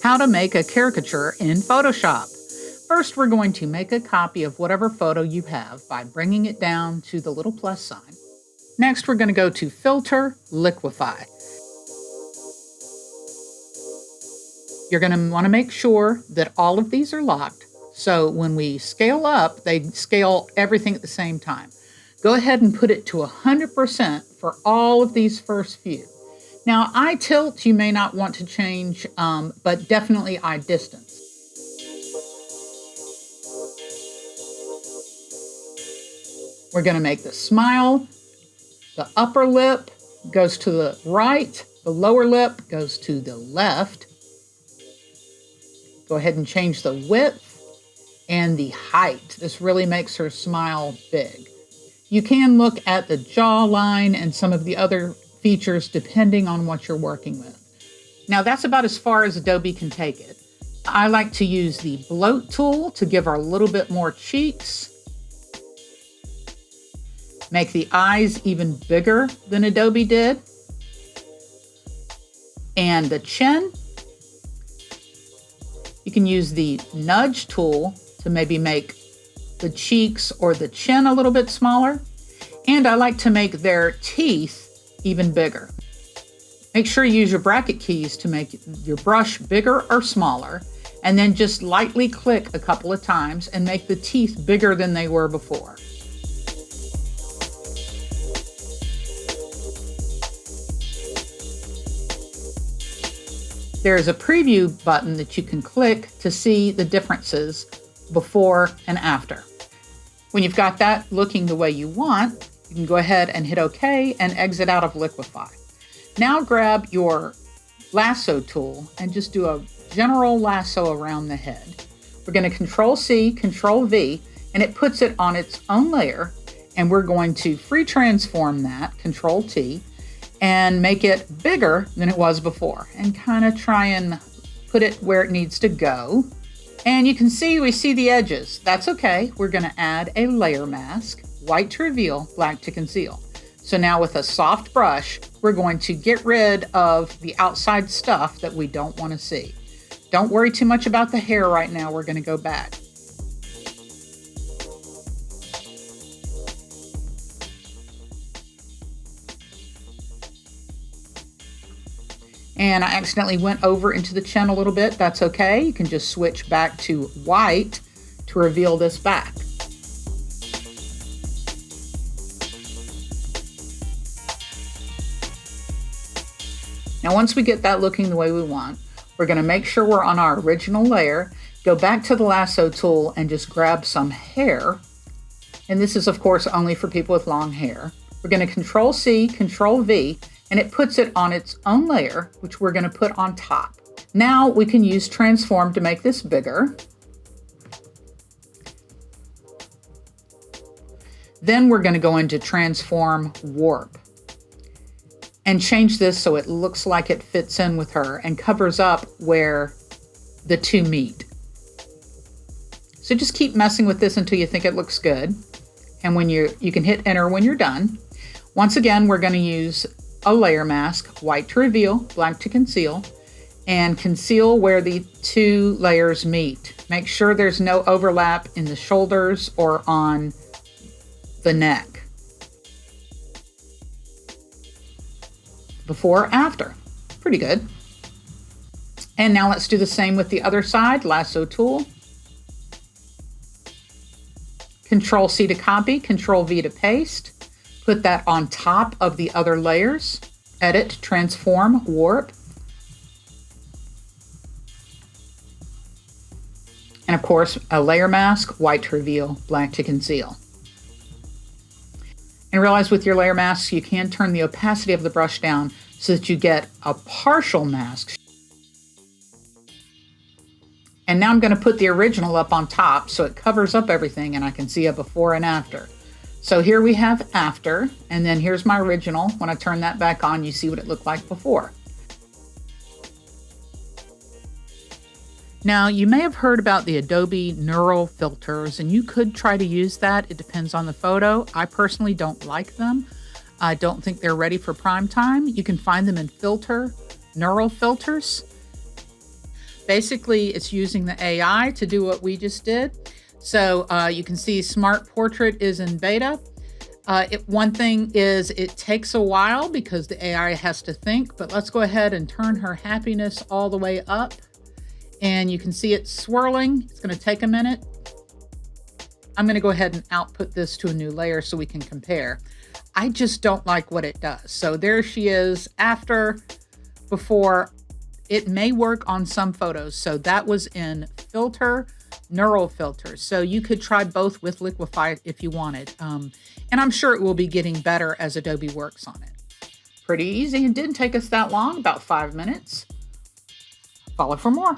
How to make a caricature in Photoshop. First, we're going to make a copy of whatever photo you have by bringing it down to the little plus sign. Next, we're going to go to Filter, Liquify. You're going to want to make sure that all of these are locked, so when we scale up, they scale everything at the same time. Go ahead and put it to 100% for all of these first few. Now, eye tilt you may not want to change, but definitely eye distance. We're going to make the smile. The upper lip goes to the right. The lower lip goes to the left. Go ahead and change the width and the height. This really makes her smile big. You can look at the jawline and some of the other features depending on what you're working with. Now that's about as far as Adobe can take it. I like to use the bloat tool to give her a little bit more cheeks. Make the eyes even bigger than Adobe did. And the chin. You can use the nudge tool to maybe make the cheeks or the chin a little bit smaller. And I like to make their teeth even bigger. Make sure you use your bracket keys to make your brush bigger or smaller, and then just lightly click a couple of times and make the teeth bigger than they were before. There's a preview button that you can click to see the differences before and after. When you've got that looking the way you want, you can go ahead and hit OK and exit out of Liquify. Now grab your Lasso tool and just do a general lasso around the head. We're going to Control-C, Control-V, and it puts it on its own layer. And we're going to free transform that, Control-T, and make it bigger than it was before. And kind of try and put it where it needs to go. And you can see we see the edges. That's okay. We're going to add a layer mask. White to reveal, black to conceal. So now with a soft brush, we're going to get rid of the outside stuff that we don't want to see. Don't worry too much about the hair right now. We're going to go back. And I accidentally went over into the chin a little bit. That's okay. You can just switch back to white to reveal this back. Now, once we get that looking the way we want, we're going to make sure we're on our original layer, go back to the lasso tool and just grab some hair. And this is, of course, only for people with long hair. We're going to Control-C, Control-V, and it puts it on its own layer, which we're going to put on top. Now we can use Transform to make this bigger. Then we're going to go into Transform Warp and change this so it looks like it fits in with her and covers up where the two meet. So just keep messing with this until you think it looks good. And when you can hit enter when you're done. Once again, we're going to use a layer mask, white to reveal, black to conceal, and conceal where the two layers meet. Make sure there's no overlap in the shoulders or on the neck. Before, after. Pretty good. And now let's do the same with the other side. Lasso tool. Control-C to copy, Control-V to paste. Put that on top of the other layers. Edit, Transform, Warp. And of course, a layer mask, white to reveal, black to conceal. And realize with your layer masks, you can turn the opacity of the brush down so that you get a partial mask. And now I'm going to put the original up on top so it covers up everything and I can see a before and after. So here we have after, and then here's my original. When I turn that back on, you see what it looked like before. Now, you may have heard about the Adobe neural filters, and you could try to use that. It depends on the photo. I personally don't like them. I don't think they're ready for prime time. You can find them in Filter, Neural Filters. Basically, it's using the AI to do what we just did. So you can see Smart Portrait is in beta. One thing is it takes a while because the AI has to think, but let's go ahead and turn her happiness all the way up. And you can see it swirling. It's going to take a minute. I'm going to go ahead and output this to a new layer so we can compare. I just don't like what it does. So there she is after, before. It may work on some photos. So that was in filter, neural filter. So you could try both with Liquify if you wanted. And I'm sure it will be getting better as Adobe works on it. Pretty easy. It didn't take us that long, about 5 minutes. Follow for more.